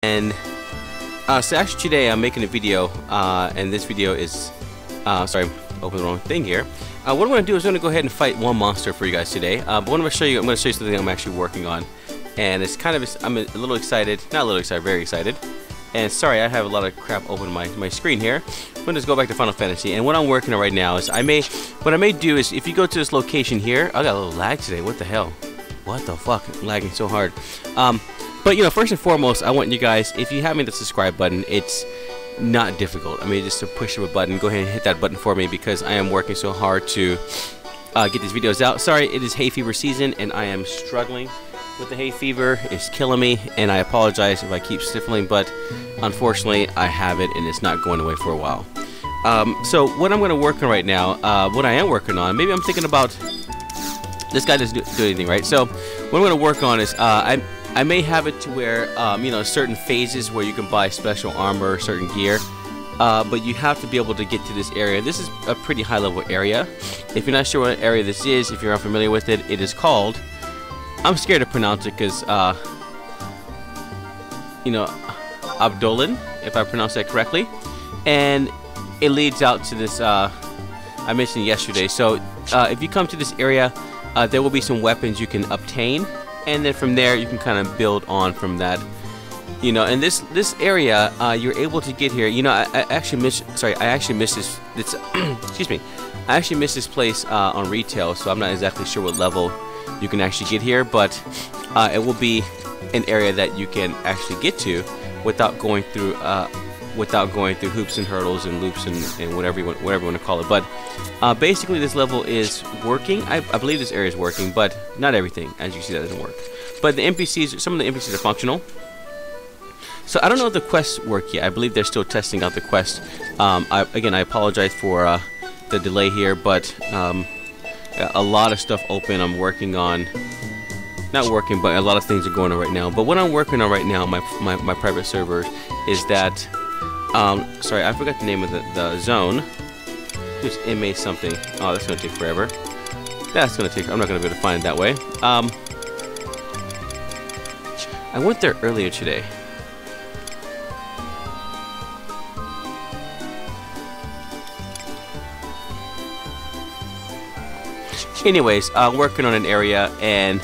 And so actually today I'm making a video, and this video is, sorry, open the wrong thing here. What I'm going to do is I'm going to go ahead and fight one monster for you guys today. But what I'm going to show you something I'm actually working on, and it's kind of, I'm a little excited, not a little excited, very excited. And sorry, I have a lot of crap open on my screen here. I'm going to just go back to Final Fantasy, and what I'm working on right now is what I may do is, if you go to this location here, I got a little lag today. What the hell? What the fuck? I'm lagging so hard. But you know, first and foremost, I want you guys, if you haven't hit the subscribe button, it's not difficult. I mean, just to push of a button, go ahead and hit that button for me, because I am working so hard to get these videos out. Sorry, it is hay fever season, and I am struggling with the hay fever. It's killing me, and I apologize if I keep sniffling, but unfortunately, I have it, and it's not going away for a while. So what I'm going to work on right now, what I am working on, maybe I'm thinking about, this guy doesn't do anything, right? So what I'm going to work on is, I may have it to where, you know, certain phases where you can buy special armor, certain gear, but you have to be able to get to this area. This is a pretty high level area. If you're not sure what area this is, if you're unfamiliar with it, it is called, I'm scared to pronounce it because, you know, Abdolin, if I pronounce that correctly, and it leads out to this, I mentioned yesterday. So if you come to this area, there will be some weapons you can obtain, and then from there you can kind of build on from that, you know. And this area, you're able to get here. You know, I actually missed this. It's excuse me. I actually missed this place on retail, so I'm not exactly sure what level you can actually get here, but it will be an area that you can actually get to without going through hoops and hurdles and loops and whatever you want to call it. But basically, this level is working. I believe this area is working, but not everything. As you see, that doesn't work. But the NPCs, some of the NPCs are functional. So I don't know if the quests work yet. I believe they're still testing out the quest. Again, I apologize for the delay here, but a lot of stuff open. I'm working on, not working, but a lot of things are going on right now. But what I'm working on right now, my private server, is that, sorry, I forgot the name of the zone. Just MA something. Oh, that's gonna take forever. That's gonna take. I'm not gonna be able to find it that way. I went there earlier today. Anyways, working on an area, and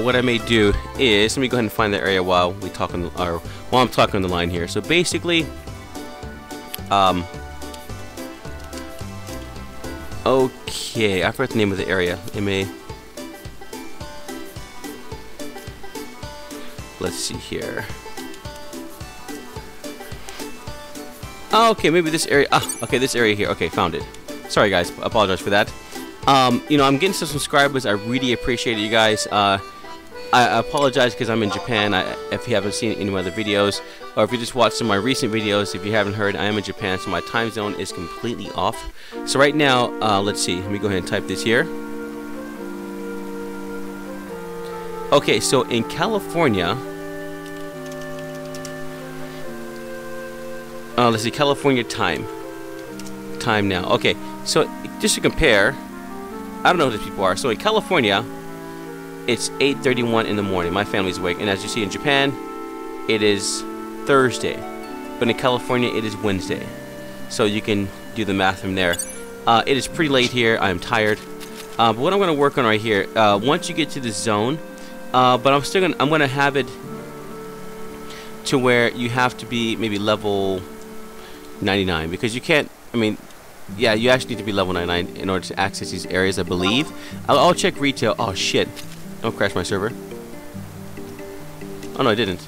what I may do is, let me go ahead and find the area while I'm talking on the line here. So basically, okay, I forgot the name of the area. Let's see here. Oh, okay, maybe this area. Okay, this area here. Okay, found it. Sorry, guys. I apologize for that. You know, I'm getting some subscribers. I really appreciate it, you guys. I apologize because I'm in Japan. If you haven't seen any of my other videos, or if you just watched some of my recent videos, if you haven't heard, I am in Japan, so my time zone is completely off. So right now, let's see. Let me go ahead and type this here. Okay, so in California, let's see, California time now. Okay, so just to compare, I don't know who these people are. So in California, it's 8:31 in the morning. My family's awake, and as you see in Japan, it is Thursday, but in California it is Wednesday. So you can do the math from there. It is pretty late here. I'm tired. But what I'm going to work on right here, once you get to this zone, but I'm gonna have it to where you have to be maybe level 99, because you can't. I mean, yeah, you actually need to be level 99 in order to access these areas, I believe. I'll check retail. Oh shit! Don't crash my server. Oh no, I didn't.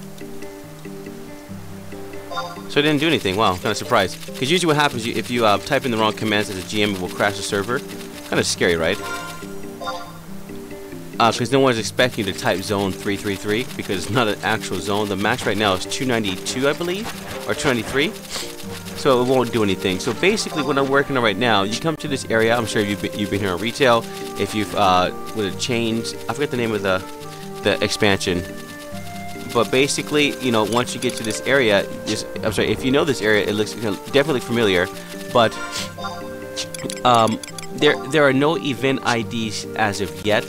So I didn't do anything. Wow, kind of surprised. Because usually what happens, if you type in the wrong commands as a GM, it will crash the server. Kind of scary, right? Because no one's expecting you to type zone 333, because it's not an actual zone. The max right now is 292, I believe, or 293. So it won't do anything. So basically, what I'm working on right now, you come to this area. I'm sure you've been here on retail. If you've would have changed, I forget the name of the expansion. But basically, you know, once you get to this area, I'm sorry, if you know this area, it looks definitely familiar. But there are no event IDs as of yet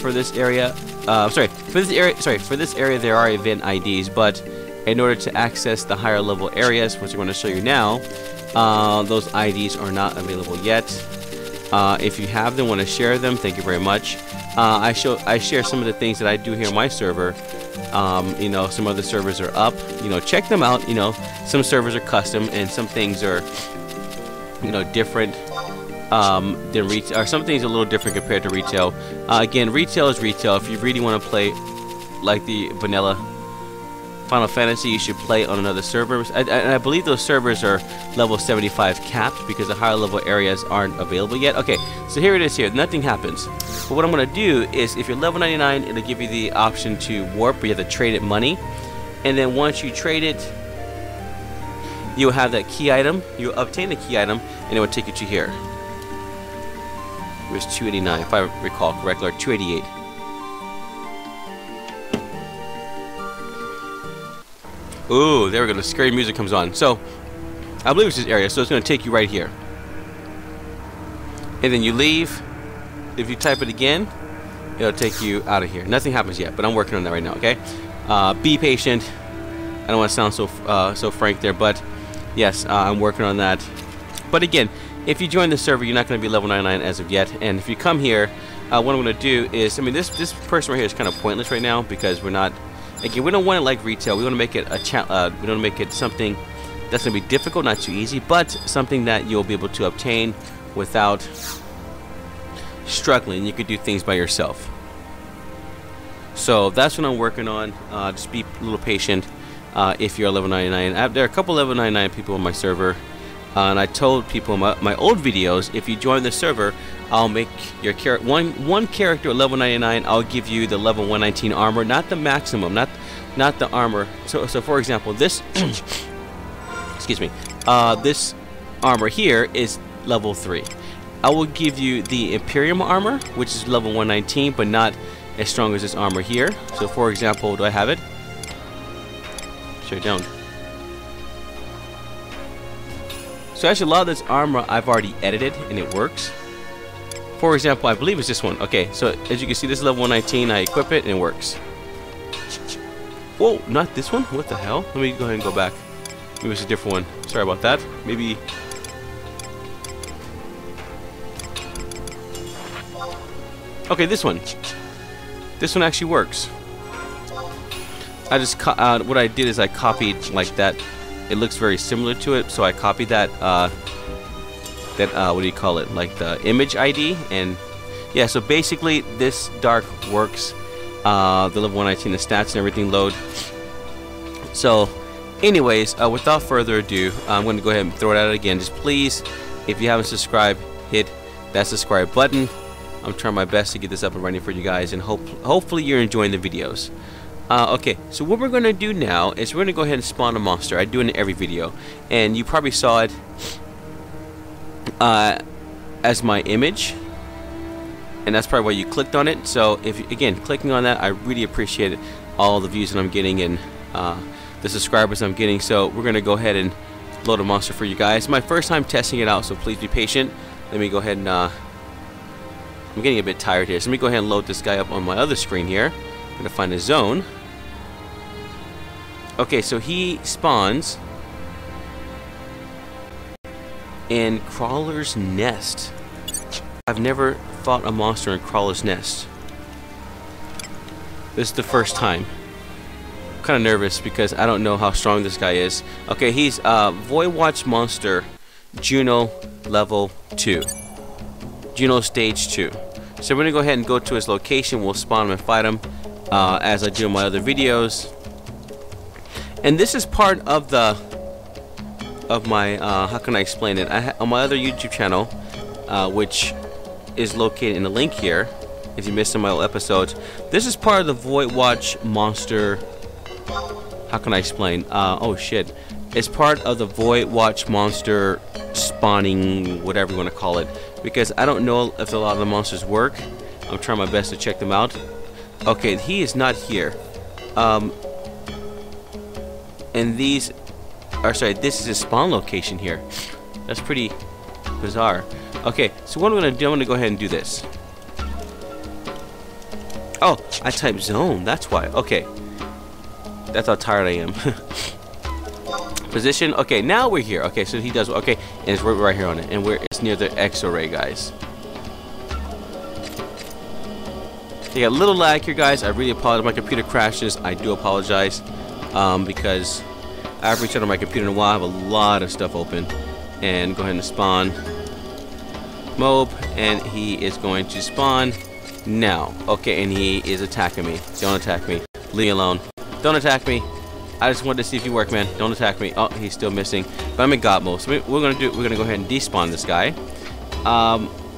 for this area. for this area there are event IDs, but in order to access the higher level areas, which I'm going to show you now, those IDs are not available yet. If you have them, want to share them, thank you very much. I share some of the things that I do here on my server. You know, some other servers are up. You know, check them out. You know, some servers are custom, and some things are, you know, different than retail. Or some things are a little different compared to retail. Again, retail is retail. If you really want to play like the vanilla Final Fantasy, you should play on another server. And I believe those servers are level 75 capped because the higher level areas aren't available yet. Okay, so here it is here. Nothing happens. But what I'm going to do is, if you're level 99, it'll give you the option to warp, but you have to trade it money. And then once you trade it, you'll have that key item. You'll obtain the key item, and it will take you to here. It was 289, if I recall correctly, or 288. Ooh, there we go. The scary music comes on. So, I believe it's this area, so it's going to take you right here. And then you leave. If you type it again, it'll take you out of here. Nothing happens yet, but I'm working on that right now, okay? Be patient. I don't want to sound so frank there, but yes, I'm working on that. But again, if you join the server, you're not going to be level 99 as of yet. And if you come here, what I'm going to do is, I mean, this person right here is kind of pointless right now because we're not. Again, we don't want it like retail. We want to make it we want to make it something that's going to be difficult, not too easy, but something that you'll be able to obtain without struggling. You could do things by yourself. So that's what I'm working on. Just be a little patient if you're level 99. There are a couple level 99 people on my server, and I told people in my old videos, if you join the server, I'll make your one character level 99. I'll give you the level 119 armor, not the maximum, not the armor. So for example, this excuse me, this armor here is level 3. I will give you the Imperium armor, which is level 119, but not as strong as this armor here. So for example, do I have it? Sure don't. So actually, a lot of this armor I've already edited, and it works. For example, I believe it's this one. Okay, so as you can see, this is level 119. I equip it, and it works. Whoa, not this one? What the hell? Let me go ahead and go back. Maybe it's a different one. Sorry about that. Maybe. Okay, this one. This one actually works. I just what I did is I copied like that. It looks very similar to it, so I copied that. What do you call it? Like the image ID, and yeah. So basically, this dark works. The level 119, the stats and everything load. So, anyways, without further ado, I'm going to go ahead and throw it out again. Just please, if you haven't subscribed, hit that subscribe button. I'm trying my best to get this up and running for you guys, and hopefully you're enjoying the videos. Okay, so what we're going to do now is we're going to go ahead and spawn a monster. I do it in every video, and you probably saw it as my image, and that's probably why you clicked on it. So if again, clicking on that, I really appreciate it, all the views that I'm getting and the subscribers I'm getting. So we're going to go ahead and load a monster for you guys. It's my first time testing it out, so please be patient. Let me go ahead and I'm getting a bit tired here, so let me go ahead and load this guy up on my other screen here. I'm going to find a zone. Okay, so he spawns in Crawler's Nest. I've never fought a monster in Crawler's Nest. This is the first time. I'm kind of nervous because I don't know how strong this guy is. Okay, he's Voidwatch monster, Juno level 2. Juno stage 2. So we're going to go ahead and go to his location. We'll spawn him and fight him as I do in my other videos. And this is part of my how can I explain it? On my other YouTube channel, which is located in the link here, if you missed some of my old episodes. This is part of the Voidwatch monster. How can I explain? Oh shit! It's part of the Voidwatch monster spawning, whatever you want to call it, because I don't know if a lot of the monsters work. I'm trying my best to check them out. Okay, he is not here. And these are, sorry, this is his spawn location here. That's pretty bizarre. Okay, so what I'm going to do, I'm going to go ahead and do this. Oh, I typed zone. That's why. Okay. That's how tired I am. Position. Okay, now we're here. Okay, so he does. Okay, and it's right here on it, and it's near the X array, guys. You got a little lag here, guys. I really apologize. My computer crashes. I do apologize because I haven't restarted my computer in a while. I have a lot of stuff open. And go ahead and spawn Mob, and he is going to spawn now. Okay, and he is attacking me. Don't attack me. Leave me alone. Don't attack me. I just wanted to see if you work, man. Don't attack me. Oh, he's still missing. But I'm in God mode. So we're gonna go ahead and despawn this guy.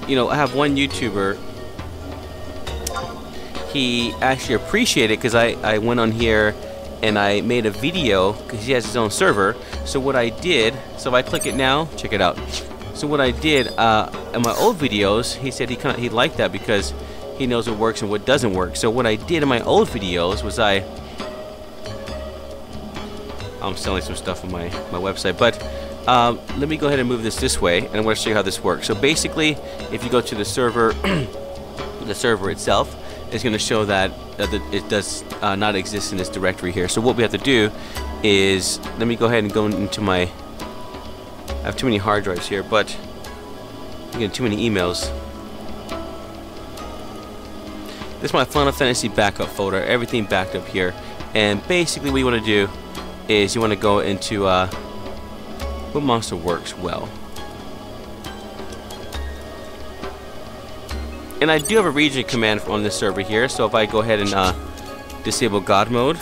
You know, I have one YouTuber. He actually appreciated it because I went on here and I made a video because he has his own server. So what I did, so if I click it now, check it out. So what I did in my old videos, he said he liked that because he knows what works and what doesn't work. So what I did in my old videos was I'm selling some stuff on my website, but let me go ahead and move this way, and I'm going to show you how this works. So basically, if you go to the server, the server itself, it's going to show that it does not exist in this directory here. So what we have to do is, let me go ahead and go into my, I have too many hard drives here, but I'm getting too many emails. This is my Final Fantasy backup folder, everything backed up here. And basically what you want to do is you want to go into what monster works well. And I do have a region command on this server here, so if I go ahead and disable God mode.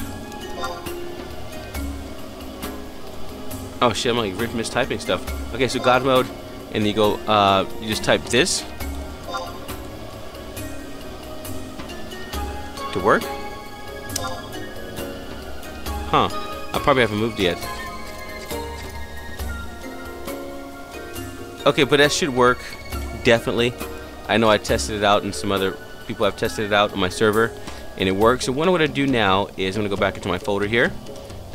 Oh shit, I'm like mistyping stuff. Okay, so God mode, and you go, you just type this to work. Huh, I probably haven't moved yet. Okay, but that should work, definitely. I know I tested it out and some other people have tested it out on my server and it works. So what I'm going to do now is I'm going to go back into my folder here.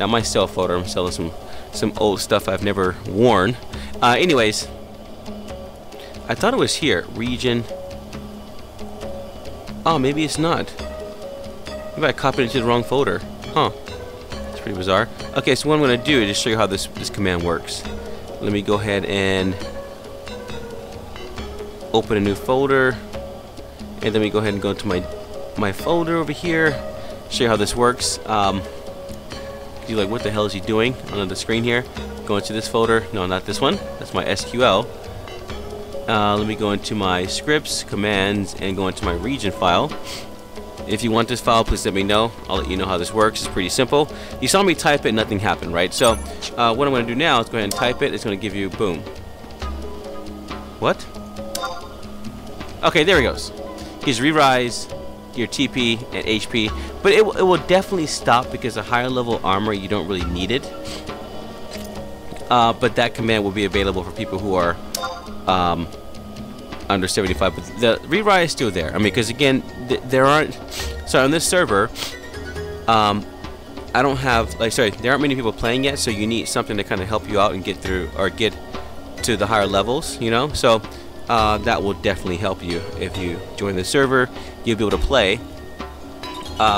Not my sell folder, I'm selling some old stuff I've never worn. Anyways, I thought it was here, region. Oh, maybe it's not. Maybe I copied it into the wrong folder. Huh, it's pretty bizarre. Okay, so what I'm going to do is just show you how this command works. Let me go ahead and open a new folder, and then we go ahead and go to my folder over here, show you how this works. You're like, what the hell is he doing on the screen here? Go into this folder. No, not this one. That's my SQL. Let me go into my scripts, commands, and go into my region file. If you want this file, please let me know. I'll let you know how this works. It's pretty simple. You saw me type it, nothing happened, right? So what I'm going to do now is go ahead and type it. It's going to give you boom. What? Okay, there he goes. He's re-rise, your TP, and HP. But it will definitely stop because a higher level armor, you don't really need it. But that command will be available for people who are under 75. But the re-rise is still there. I mean, because again, there aren't... Sorry, on this server, I don't have... there aren't many people playing yet, so you need something to kind of help you out and get through, or get to the higher levels, you know? So... that will definitely help you if you join the server. You'll be able to play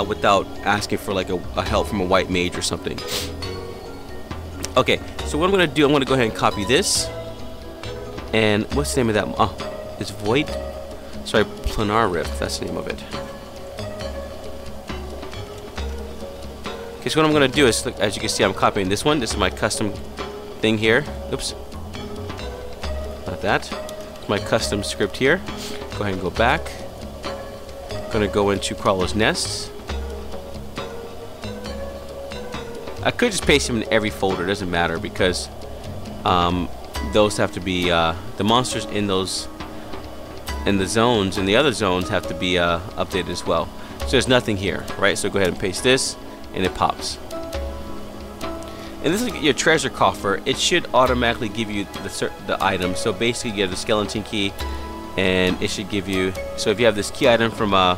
without asking for like a help from a white mage or something. Okay, so what I'm gonna do, I'm gonna go ahead and copy this. And what's the name of that? Oh, it's Void. Sorry, Planar Rift. That's the name of it. Okay, so what I'm gonna do is, look, as you can see, I'm copying this one. This is my custom thing here. Oops, not that. My custom script here. Go ahead and go back. Gonna go into Crawler's Nests. I could just paste them in every folder, it doesn't matter, because those have to be the monsters in those and the zones and the other zones have to be updated as well. So there's nothing here, right? So go ahead and paste this and it pops. And this is your treasure coffer. It should automatically give you the item. So basically you have the skeleton key and it should give you, so if you have this key item from I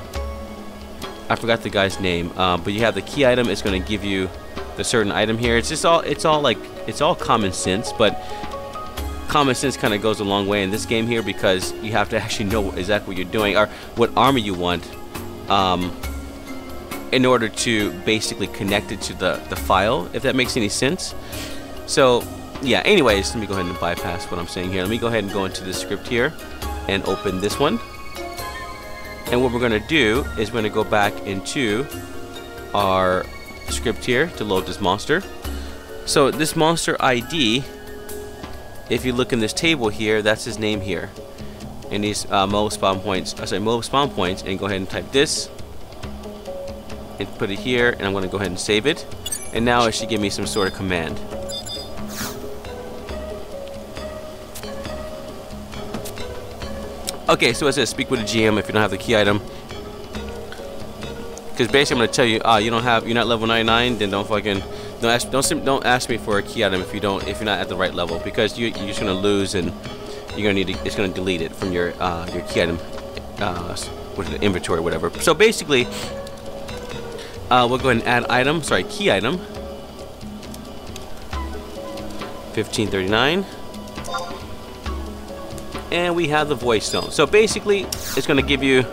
forgot the guy's name, but you have the key item, it's going to give you the certain item here. It's all common sense, but common sense kind of goes a long way in this game here because you have to actually know exactly what you're doing or what armor you want in order to basically connect it to the file, if that makes any sense. So yeah, anyways, let me go ahead and bypass what I'm saying here. Let me go ahead and go into the script here and open this one. And what we're going to do is we're going to go back into our script here to load this monster. So this monster ID, if you look in this table here, that's his name here. And these mobile spawn points, and go ahead and type this and put it here, and I'm going to go ahead and save it. And now it should give me some sort of command. Okay, so it says speak with the GM if you don't have the key item. Because basically I'm gonna tell you, you're not level 99, then don't ask me for a key item if you're not at the right level, because you're just gonna lose and you're gonna it's gonna delete it from your key item, inventory or whatever. So basically, we'll go ahead and add item. Sorry, key item. 1539. And we have the voice stone. So basically, it's going to give you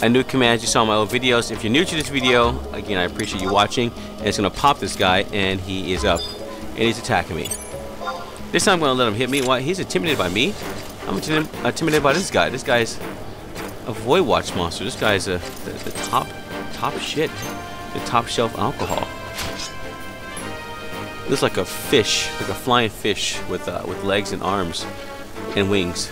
a new command you saw in my old videos. If you're new to this video, again, I appreciate you watching. And it's going to pop this guy, and he is up, and he's attacking me. This time I'm going to let him hit me. Why? He's intimidated by me. I'm intimidated by this guy. This guy's a Voidwatch monster. This guy's the top shit, the top shelf alcohol. Looks like a fish, like a flying fish with legs and arms and wings.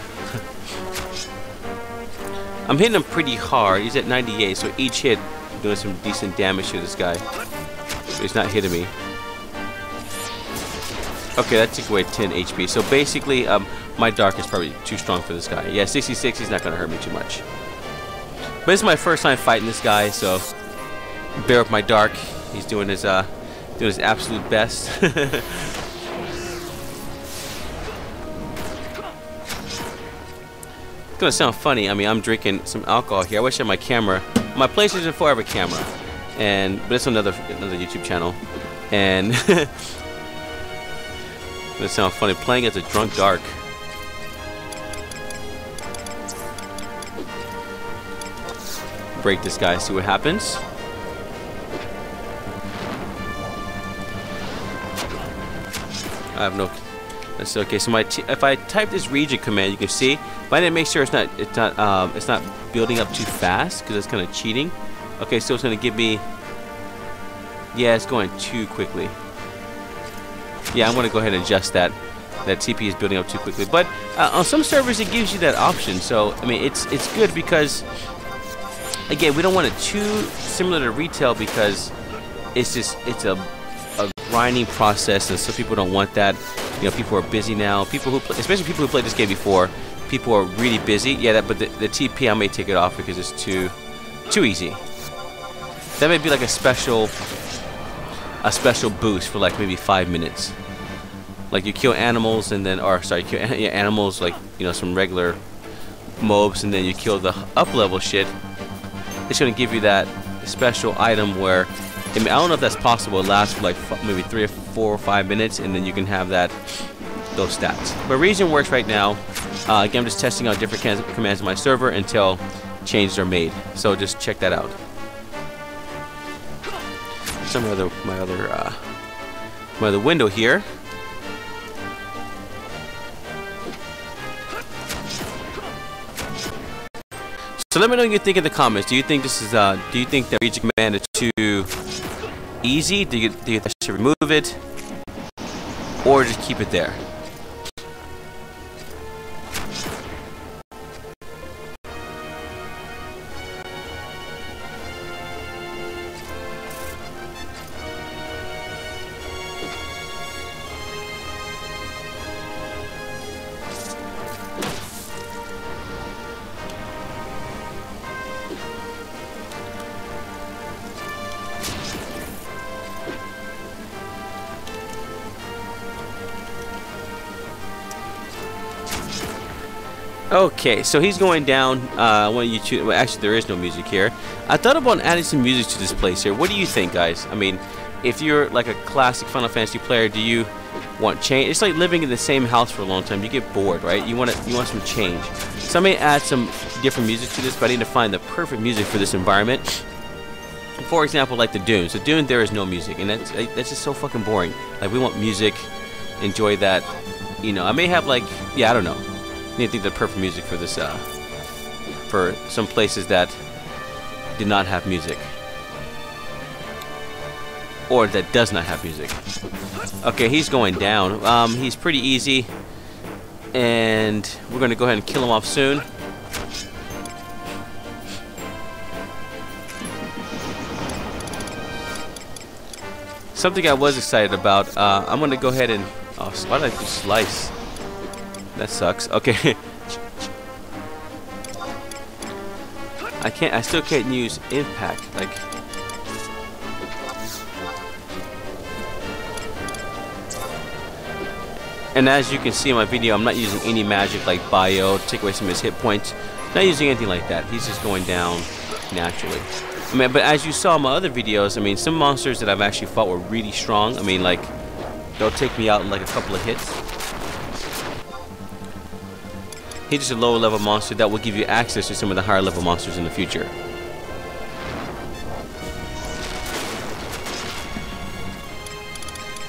I'm hitting him pretty hard. He's at 98, so each hit doing some decent damage to this guy. So he's not hitting me. Okay, that took away 10 HP. So basically, my dark is probably too strong for this guy. Yeah, 66, he's not going to hurt me too much. But this is my first time fighting this guy, so bear with my dark. He's doing his absolute best. It's gonna sound funny. I mean, I'm drinking some alcohol here. I wish I had my camera, my PlayStation 4 have a camera, but it's another YouTube channel, and it's gonna sound funny playing as a drunk dark. Break this guy, see what happens. I have no. That's okay. So if I type this region command, you can see. But I didn't make sure it's not building up too fast, because that's kind of cheating. Okay, so it's gonna give me. Yeah, it's going too quickly. Yeah, I'm gonna go ahead and adjust that. That TP is building up too quickly. But on some servers, it gives you that option. So I mean, it's good, because again, we don't want it too similar to retail, because it's a grinding process, and some people don't want that. You know, people are busy now. Especially people who played this game before, people are really busy. Yeah, but the TP, I may take it off because it's too easy. That may be like a special boost for like maybe 5 minutes. Like you kill animals and then, animals like, you know, some regular mobs, and then you kill the up level shit. It's gonna give you that special item where. I mean, I don't know if that's possible. It lasts for like maybe 3 or 4 or 5 minutes, and then you can have those stats. But Region works right now. Again, I'm just testing out different commands on my server until changes are made. So just check that out. My other window here. So let me know what you think in the comments. Do you think this is do you think that region command is too easy? Do you think I should remove it, or just keep it there? Okay, so he's going down. Well, actually, there is no music here. I thought about adding some music to this place here. What do you think, guys? I mean, if you're like a classic Final Fantasy player, do you want change? It's like living in the same house for a long time. You get bored, right? You want some change. So I may add some different music to this, but I need to find the perfect music for this environment. for example, like the Dunes. The Dune, there is no music, and that's just so fucking boring. Like, we want music, enjoy that. You know, I may have like, yeah, I don't know. I need to think of the perfect music for this, for some places that did not have music. Or that does not have music. Okay, he's going down. He's pretty easy. And we're going to go ahead and kill him off soon. Something I was excited about. I'm going to go ahead and... Oh, why did I do slice? That sucks. Okay. I still can't use impact. Like... And as you can see in my video, I'm not using any magic like bio to take away some of his hit points. Not using anything like that. He's just going down naturally. I mean, but as you saw in my other videos, I mean, some monsters that I've actually fought were really strong. I mean, like, they'll take me out in like a couple of hits. He's just a lower level monster that will give you access to some of the higher level monsters in the future.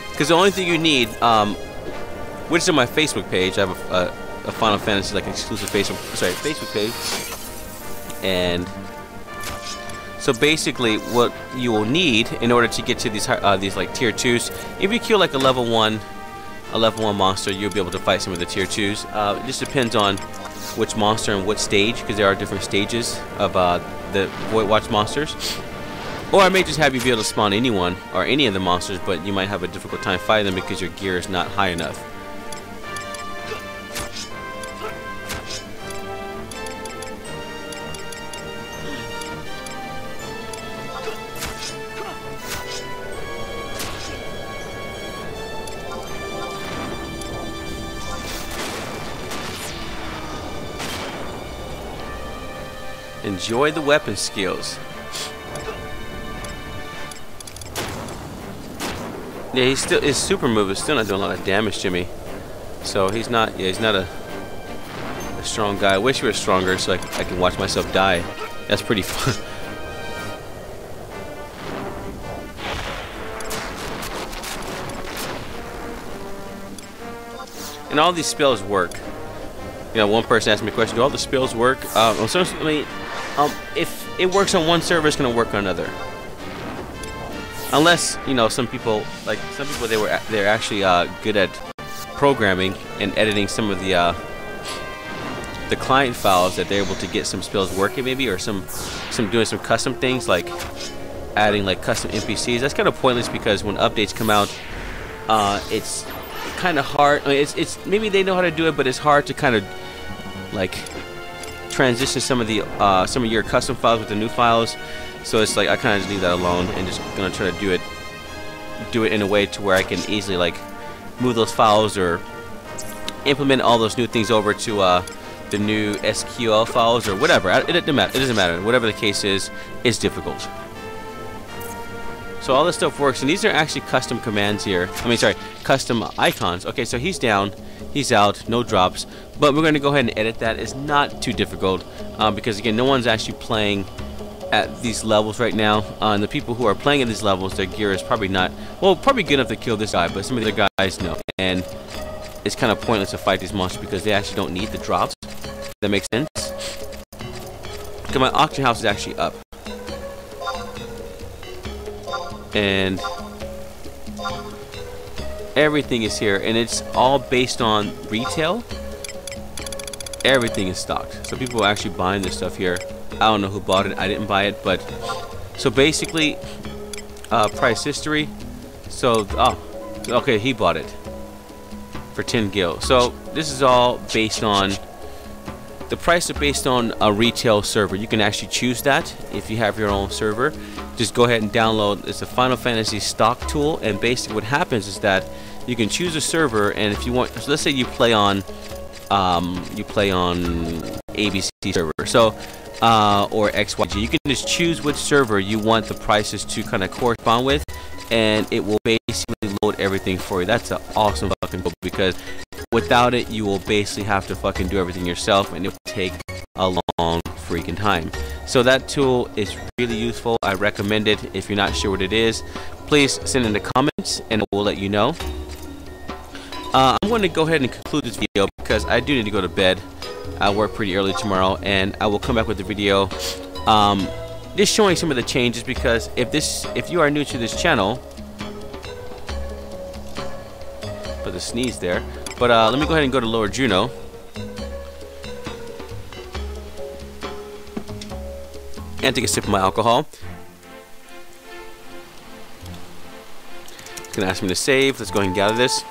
Because the only thing you need, which is on my Facebook page. I have a Final Fantasy like exclusive Facebook page. And so basically, what you will need in order to get to these like tier 2s, if you kill like a level 1 monster, you'll be able to fight some of the tier 2s. It just depends on which monster and what stage, because there are different stages of the Voidwatch monsters. Or I may just have you be able to spawn anyone or any of the monsters, but you might have a difficult time fighting them because your gear is not high enough. Enjoy the weapon skills. Yeah, his super move is still not doing a lot of damage to me. So he's not a strong guy. I wish he was stronger so I can watch myself die. That's pretty fun. And all these spells work. You know, one person asked me a question, do all the spells work? Essentially, if it works on one server, it's going to work on another. Unless, you know, some people they're actually good at programming and editing some of the client files that they're able to get some spells working, maybe, or some doing some custom things like adding like custom NPCs. That's kind of pointless because when updates come out, it's kind of hard. I mean, it's maybe they know how to do it, but it's hard to kind of like transition some of your custom files with the new files. So it's like I kind of just leave that alone and just gonna try to do it in a way to where I can easily like move those files or implement all those new things over to the new SQL files or whatever. It doesn't matter. Whatever the case is, it's difficult. So all this stuff works, and these are actually custom commands here. I mean, sorry, custom icons. Okay, so he's down, he's out, no drops. But we're going to go ahead and edit that. It's not too difficult because, again, no one's actually playing at these levels right now. And the people who are playing at these levels, their gear is probably not, well, probably good enough to kill this guy, but some of the other guys no. And it's kind of pointless to fight these monsters because they actually don't need the drops. That makes sense. Because my auction house is actually up. And everything is here, and it's all based on retail. Everything is stocked, so people are actually buying this stuff here. I don't know who bought it. I didn't buy it, but so basically, price history. So okay, he bought it for 10 gil. So this is all based on the price is based on a retail server. You can actually choose that if you have your own server. Just go ahead and download. It's a Final Fantasy stock tool, and basically what happens is that you can choose a server, and if you want, so let's say you play on ABC server, so or XYG. You can just choose which server you want the prices to kind of correspond with, and it will basically load everything for you. That's an awesome fucking tool because without it, you will basically have to fucking do everything yourself, and it will take a long freaking time. So that tool is really useful. I recommend it. If you're not sure what it is, please send in the comments and we'll let you know. I'm going to go ahead and conclude this video because I do need to go to bed. I work pretty early tomorrow, and I will come back with the video just showing some of the changes, because if you are new to this channel, put the sneeze there, but let me go ahead and go to Lower Juno. And take a sip of my alcohol. It's gonna ask me to save. Let's go ahead and gather this.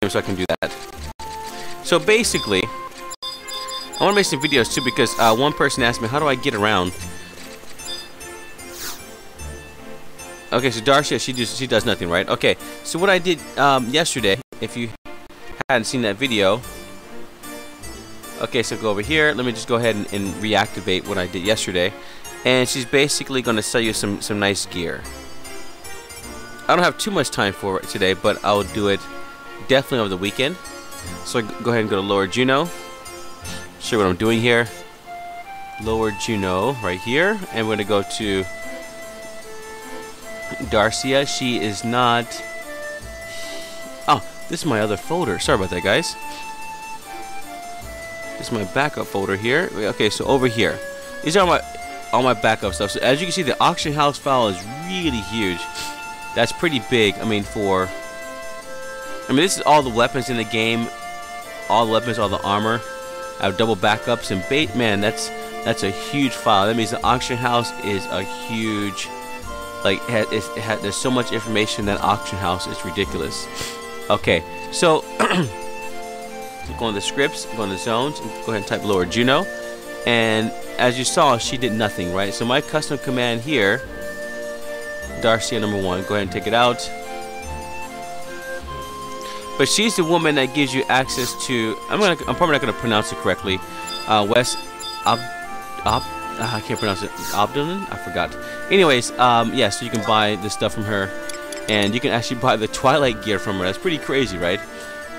So I can do that. So basically, I want to make some videos too, because one person asked me, how do I get around? Okay, so Darcia, she does nothing, right? Okay, so what I did yesterday, if you hadn't seen that video, okay, so go over here. Let me just go ahead and reactivate what I did yesterday, and she's basically going to sell you some nice gear. I don't have too much time for it today, but I'll do it definitely over the weekend. So go ahead and go to Lower Juno. Show what I'm doing here. Lower Juno right here, and we're gonna go to Darcia. She is not. Oh, this is my other folder. Sorry about that, guys. This is my backup folder here. Okay, so over here, these are all my backup stuff. So as you can see, the auction house file is really huge. That's pretty big. I mean, this is all the weapons in the game, all the weapons, all the armor. I have double backups, and man, that's a huge file. That means the auction house is a huge, like, there's so much information in that auction house, it's ridiculous. Okay, so go on the scripts, go on the zones, and go ahead and type Lower Juno, and as you saw, she did nothing, right? So my custom command here, Darcia number 1, go ahead and take it out. But she's the woman that gives you access to. I'm probably not gonna pronounce it correctly. West I can't pronounce it. Obdolin? I forgot. Anyways, yeah. So you can buy this stuff from her, and you can actually buy the Twilight gear from her. That's pretty crazy, right?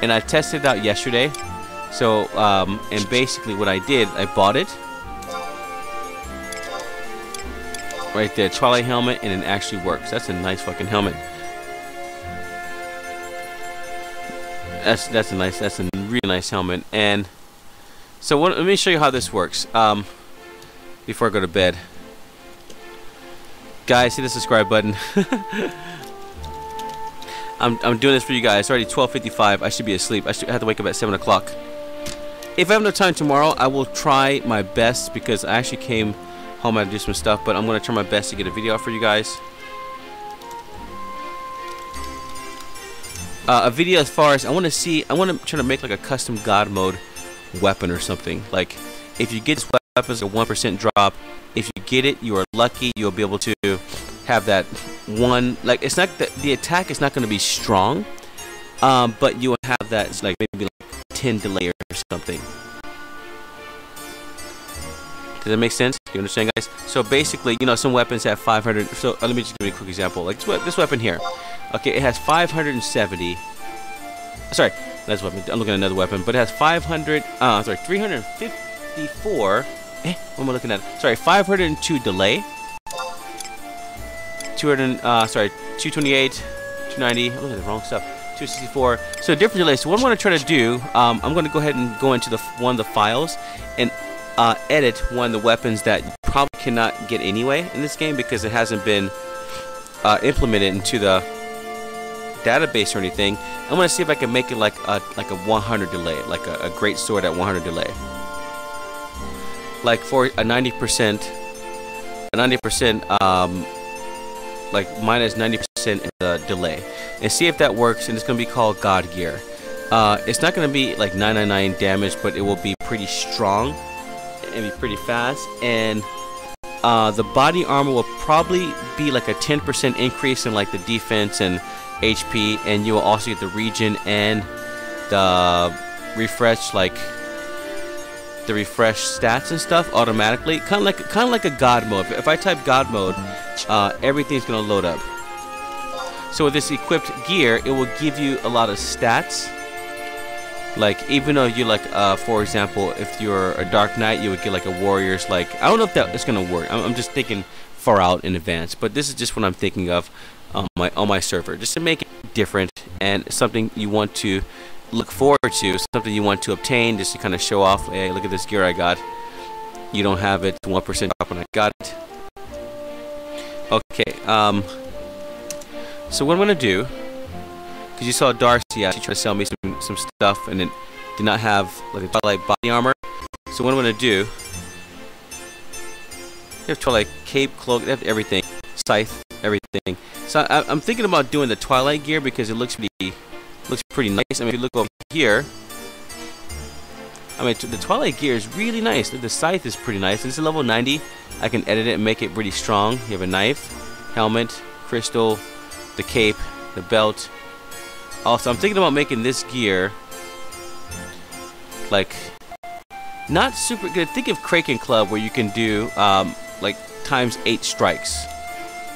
And I tested it out yesterday. So and basically what I did, I bought it right there, Twilight helmet, and it actually works. That's a nice fucking helmet. That's a really nice helmet. And so let me show you how this works before I go to bed. Guys, hit the subscribe button. I'm doing this for you guys. It's already 12:55. I should be asleep. I have to wake up at 7 o'clock. If I have no time tomorrow, I will try my best, because I actually came home to do some stuff, but I'm going to try my best to get a video out for you guys. A video as far as I want to try to make like a custom God mode weapon or something. Like, if you get this weapon, it's a 1% drop. If you get it, you are lucky. You'll be able to have that one. Like, it's not the attack is not going to be strong, but you will have that. It's like maybe like 10 delay or something. Does that make sense? You understand, guys? So basically, you know, some weapons have 500. So let me just give you a quick example. Like this weapon here. Okay, it has 570. Sorry, that's weapon. I'm looking at another weapon, but it has 354. What am I looking at? Sorry, 502 delay. 228, 290. I'm looking at the wrong stuff. 264. So different delays. So what I'm going to try to do, I'm going to go ahead and go into one of the files and edit one of the weapons that you probably cannot get anyway in this game, because it hasn't been implemented into the database or anything. I'm going to see if I can make it like a 100 delay, like a great sword at 100 delay, like for a 90%, like minus 90% delay, and see if that works. And it's going to be called God Gear. It's not going to be like 999 damage, but it will be pretty strong and be pretty fast. And the body armor will probably be like a 10% increase in like the defense and HP, and you will also get the regen and the refresh, like the refresh stats and stuff automatically, kind of like a God mode. If I type God mode, everything's gonna load up. So with this equipped gear, it will give you a lot of stats. Like even though you like, for example, if you're a Dark Knight, you would get like a Warrior's. Like I don't know if that is gonna work. I'm just thinking far out in advance, but this is just what I'm thinking of on my server, just to make it different and something you want to look forward to, something you want to obtain, just to kind of show off. Hey, look at this gear I got. You don't have it. 1% drop when I got it. Okay. So what I'm gonna do, because you saw Darcy, she tried to sell me some stuff, and it did not have like a Twilight body armor. So what I'm gonna do, they have Twilight cape, cloak, they have everything, scythe, everything. So I'm thinking about doing the Twilight gear because it looks pretty nice. I mean, if you look over here, I mean, the Twilight gear is really nice. The scythe is pretty nice. It's a level 90. I can edit it and make it really strong. You have a knife, helmet, crystal, the cape, the belt. Also, I'm thinking about making this gear like not super good. Think of Kraken Club, where you can do like times 8 strikes.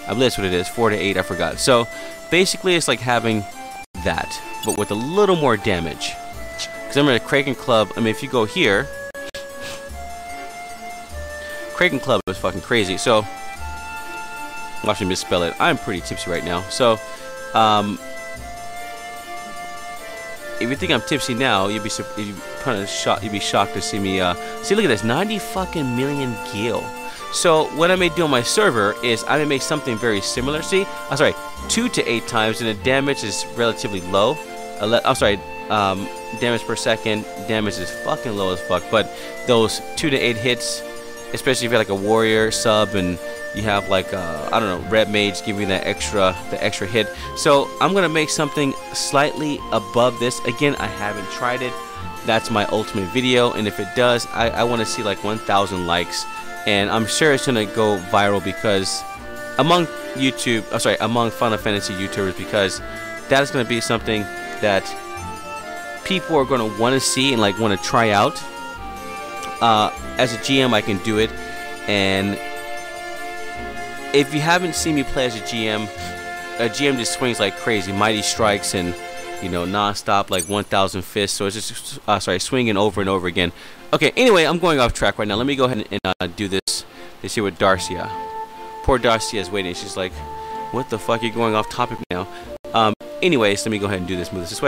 I believe that's what it is, 4 to 8. I forgot. So basically, it's like having that, but with a little more damage. Because remember, the Kraken Club, I mean, if you go here, Kraken Club is fucking crazy. So, watch me misspell it. I'm pretty tipsy right now. So, if you think I'm tipsy now, you'd be shocked to see me. See, look at this, 90 fucking million gil. So what I may do on my server is I may make something very similar. See, I'm sorry, 2 to 8 times, and the damage is relatively low. I'm sorry, damage per second, damage is fucking low as fuck. But those 2 to 8 hits, especially if you're like a warrior sub and you have like I don't know, red mage giving you the extra hit. So I'm gonna make something slightly above this. Again, I haven't tried it. That's my ultimate video, and if it does, I want to see like 1,000 likes. And I'm sure it's gonna go viral because among among Final Fantasy YouTubers, because that is gonna be something that people are gonna want to see and like want to try out. As a GM, I can do it, and if you haven't seen me play as a GM just swings like crazy, mighty strikes, and you know, non-stop, like 1,000 fists. So it's just swinging over and over again. Okay, anyway, I'm going off track right now. Let me go ahead and do this here with Darcia. Poor Darcia is waiting. She's like, what the fuck, you're going off topic now. Anyways, let me go ahead and do this. Move this this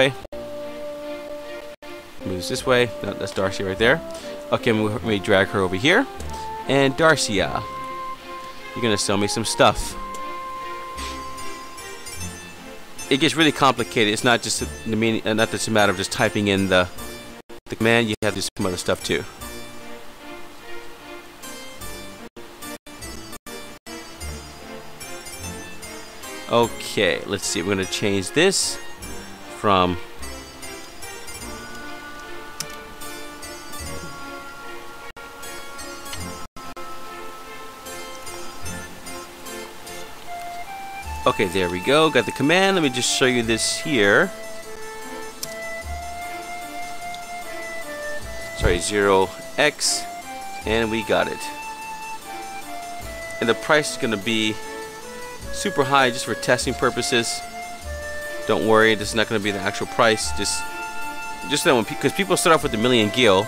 way. No, that's Darcia right there. Okay, let me drag her over here. And Darcia, you're gonna sell me some stuff. It gets really complicated. It's not just not just a matter of just typing in the command. You have to do some other stuff too. Okay, let's see. We're gonna change this from okay, there we go. Got the command. Let me just show you this here. Sorry, 0x, and we got it. And the price is going to be super high just for testing purposes. Don't worry, this is not going to be the actual price. Just that because people start off with a million gil,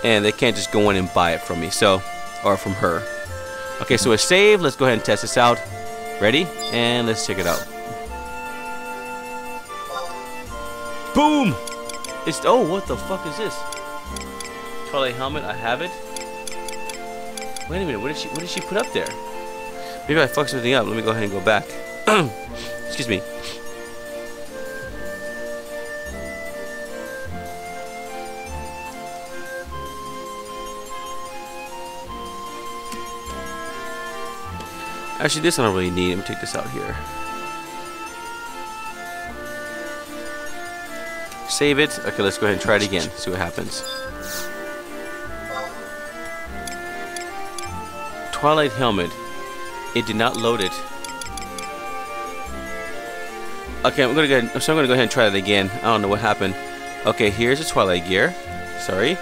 and they can't just go in and buy it from me, or from her. Okay, so it's saved. Let's go ahead and test this out. Ready? And let's check it out. Boom! Oh, what the fuck is this? Twilight helmet, I have it. Wait a minute, what did she put up there? Maybe I fucked something up. Let me go ahead and go back. Excuse me. Actually, this I don't really need. Let me take this out here. Save it. Okay, let's go ahead and try it again. See what happens. Twilight helmet. It did not load it. Okay, I'm gonna go ahead and try that again. I don't know what happened. Okay, here's the Twilight gear. Sorry.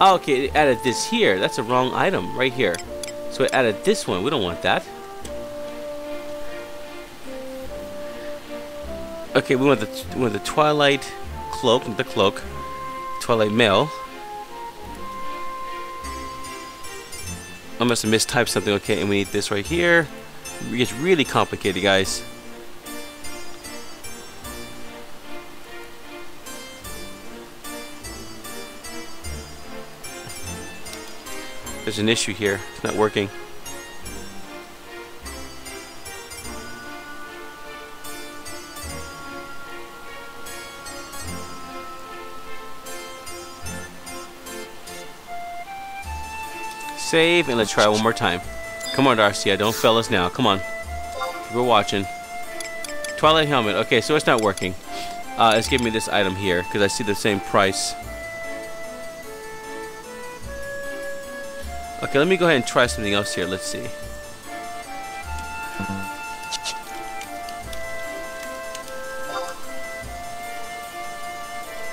Oh, okay, it added this here. That's a wrong item right here. So it added this one. We don't want that. Okay, we want the Twilight cloak, the cloak, Twilight mail. I must have mistyped something. Okay, and we need this right here. It gets really complicated, guys. There's an issue here. It's not working. Save and let's try one more time. Come on, Darcia, don't fail us now. Come on. We're watching. Twilight helmet. Okay, so it's not working. It's giving me this item here because I see the same price. Okay, let me go ahead and try something else here. Let's see.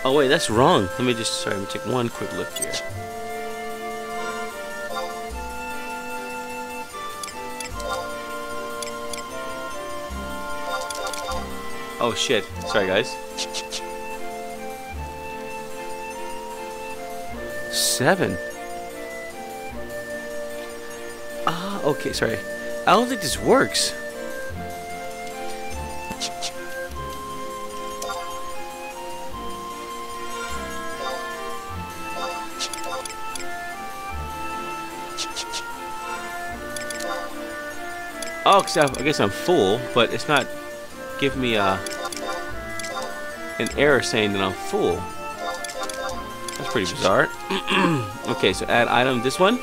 Oh wait, that's wrong. Let me take one quick look here. Oh shit. Sorry guys. 7. Ah, okay, sorry. I don't think this works. Oh, cause I guess I'm full, but it's not giving me an error saying that I'm full. That's pretty bizarre. Okay, so add item, this one.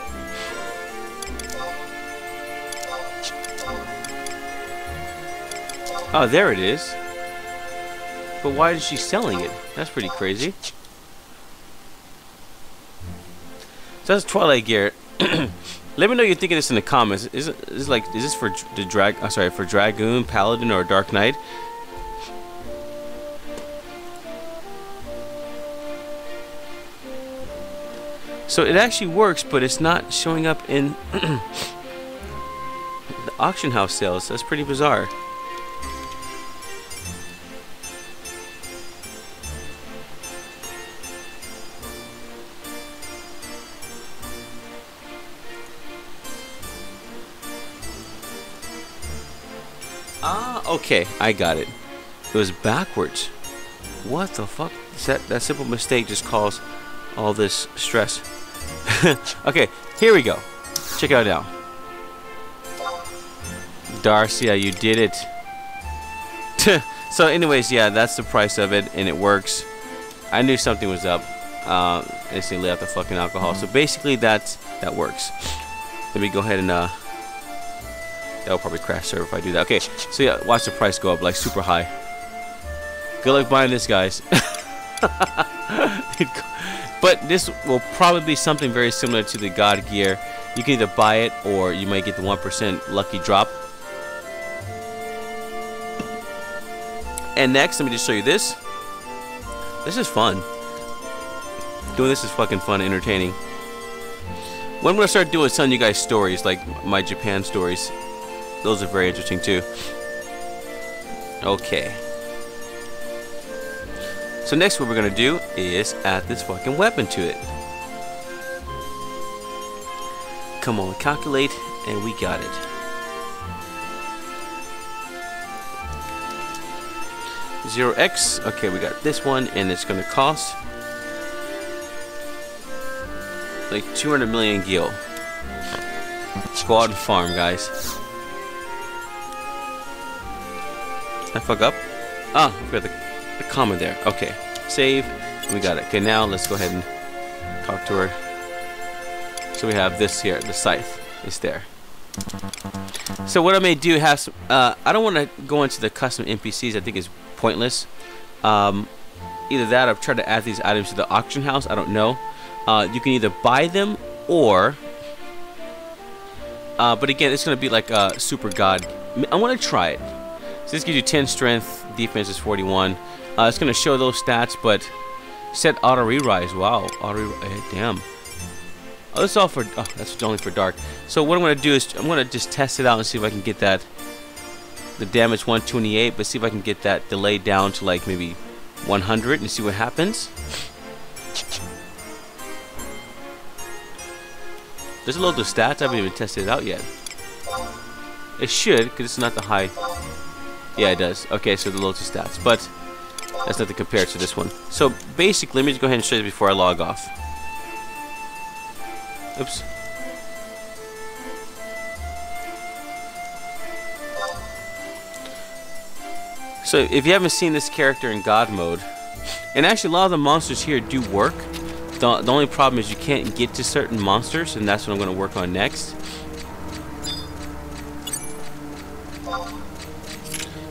Oh, there it is. But why is she selling it? That's pretty crazy. So that's Twilight gear. Let me know you're thinking this in the comments. Is this for the for Dragoon, Paladin, or Dark Knight? So it actually works, but it's not showing up in the auction house sales. That's pretty bizarre. Ah, okay, I got it. It was backwards. What the fuck? That simple mistake just caused all this stress. Okay, here we go. Check it out now. Darcia, you did it. So anyways, yeah, that's the price of it, and it works. I knew something was up. Instantly left the fucking alcohol. So basically, that works. Let me go ahead and that'll probably crash server if I do that. Okay, so yeah, watch the price go up like super high. Good luck buying this, guys. But this will probably be something very similar to the God gear. You can either buy it or you might get the 1% lucky drop. And next, let me just show you this. This is fun. Doing this is fucking fun and entertaining. When I'm gonna start doing some of you guys stories, like my Japan stories. Those are very interesting too. Okay. So next what we're gonna do is add this fucking weapon to it. Come on, calculate, and we got it. Zero X. Okay, we got this one, and it's gonna cost like 200 million gil. Go out and farm, guys. I fuck up? Ah, I forgot the comment there. Okay, save. We got it. Okay, now let's go ahead and talk to her. So we have this here, the scythe is there. So what I may do have some, I don't want to go into the custom NPCs. I think it's pointless. Either that, I've tried to add these items to the auction house. I don't know. You can either buy them or, but again, it's gonna be like a super god. I want to try it. So this gives you 10 strength, defense is 41. It's gonna show those stats, but set auto re-rise. Wow, auto damn. Oh, this is all for, oh, that's only for dark. So what I'm going to do is, I'm going to just test it out and see if I can get that, the damage 128, but see if I can get that delay down to like maybe 100 and see what happens. Does it load the stats? I haven't even tested it out yet. It should, because it's not the high. Yeah, it does. Okay, so it loads the stats, but that's nothing compared to this one. So basically, let me just go ahead and show you before I log off. Oops. So if you haven't seen this character in God mode, and actually a lot of the monsters here do work. The only problem is you can't get to certain monsters, and that's what I'm going to work on next.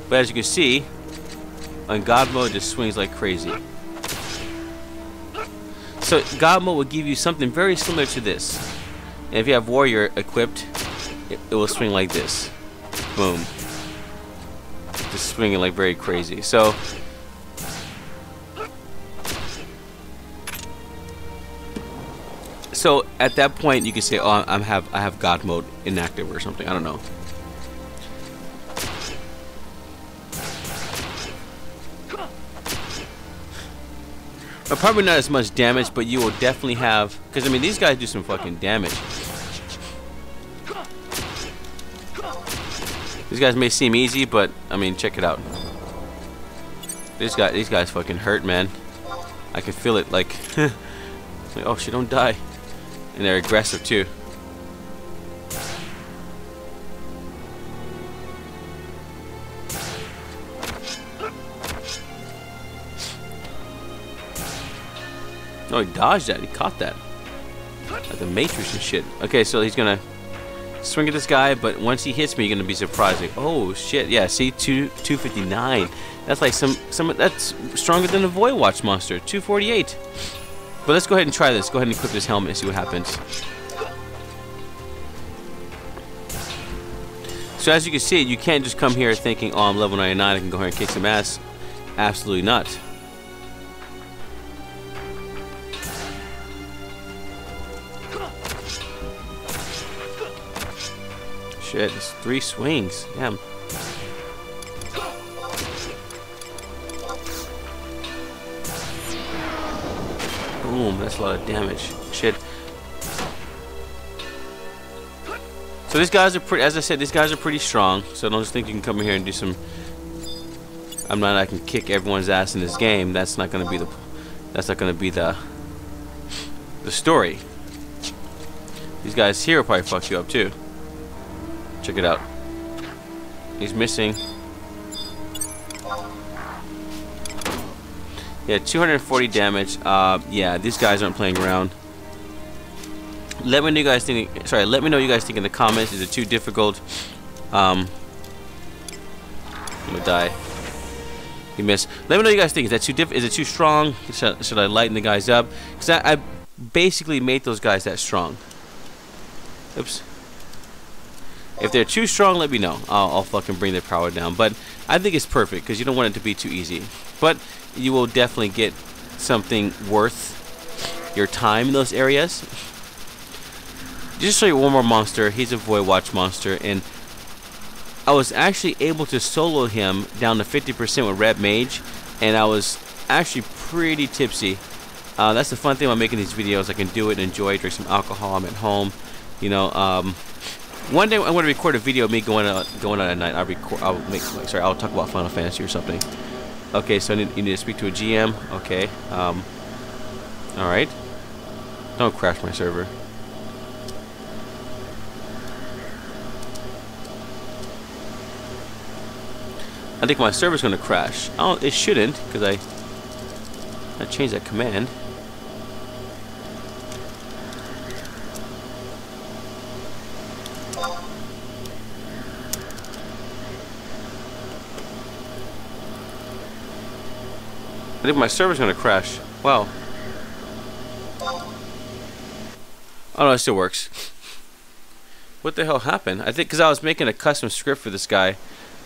But as you can see, on God mode, it just swings like crazy. So God mode will give you something very similar to this. And if you have Warrior equipped, it will swing like this. Boom. Just swinging like very crazy. So at that point you can say, oh, I have God mode inactive or something. I don't know. Probably not as much damage, but you will definitely have, because I mean these guys do some fucking damage. These guys may seem easy, but I mean check it out. These guys fucking hurt, man. I can feel it, like, like, oh shit, don't die. And they're aggressive too. Oh, he dodged that. He caught that. Like the Matrix and shit. Okay, so he's gonna swing at this guy, but once he hits me, you're gonna be surprised. Like, oh shit, yeah. See, 259. That's like some. That's stronger than a Voidwatch monster. 248. But let's go ahead and try this. Go ahead and equip this helmet and see what happens. So as you can see, you can't just come here thinking, oh, I'm level 99, I can go here and kick some ass. Absolutely not. Shit, it's 3 swings. Damn. Boom, that's a lot of damage. Shit. So these guys are pretty, as I said, these guys are pretty strong. So don't just think you can come in here and do some. I can kick everyone's ass in this game. That's not gonna be the. That's not gonna be the story. These guys here will probably fuck you up too. Check it out. He's missing. Yeah, 240 damage. Yeah, these guys aren't playing around. Let me know you guys think. Sorry, let me know what you guys think in the comments. Is it too difficult? I'm gonna die. He missed. Let me know what you guys think. Is that too is it too strong? Should I lighten the guys up? Because I basically made those guys that strong. Oops. If they're too strong, let me know. I'll fucking bring their power down. But I think it's perfect because you don't want it to be too easy. But you will definitely get something worth your time in those areas. Just to show you one more monster. He's a Voidwatch monster, and I was actually able to solo him down to 50% with Red Mage, and I was actually pretty tipsy. That's the fun thing about making these videos. I can do it and enjoy it, drink some alcohol. I'm at home, you know. One day I'm going to record a video of me going out at night. I'll talk about Final Fantasy or something. Okay, so you need to speak to a GM. Okay. All right. Don't crash my server. I think my server's going to crash. Oh, it shouldn't, because I changed that command. I think my server's going to crash. Wow. Oh no, it still works. What the hell happened? I think because I was making a custom script for this guy.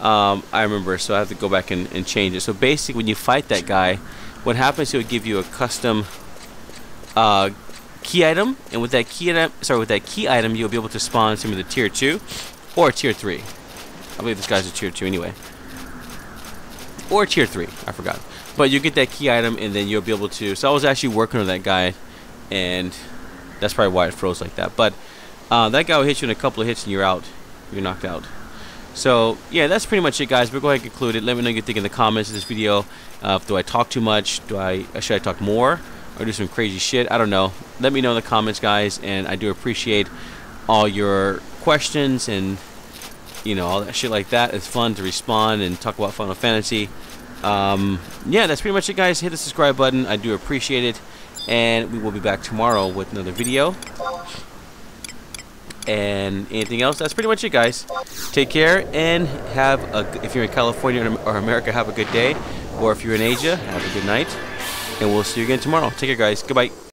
I remember, so I have to go back and change it. So basically, when you fight that guy, what happens, he'll give you a custom key item, and with that key item, you'll be able to spawn some of the tier 2 or tier 3. I believe this guy's a tier 2 anyway. Or tier 3, I forgot. But you get that key item, and then you'll be able to... So I was actually working on that guy, and that's probably why it froze like that. But that guy will hit you in a couple of hits, and you're out. You're knocked out. So, yeah, that's pretty much it, guys. We'll go ahead and conclude it. Let me know what you think in the comments of this video. Do I talk too much? Should I talk more? Or do some crazy shit? I don't know. Let me know in the comments, guys. And I do appreciate all your questions and, you know, all that shit like that. It's fun to respond and talk about Final Fantasy. Yeah, that's pretty much it, guys. Hit the subscribe button. I do appreciate it. And we will be back tomorrow with another video. And anything else, that's pretty much it, guys. Take care and have a, if you're in California or America, have a good day. Or if you're in Asia, have a good night. And we'll see you again tomorrow. Take care, guys. Goodbye.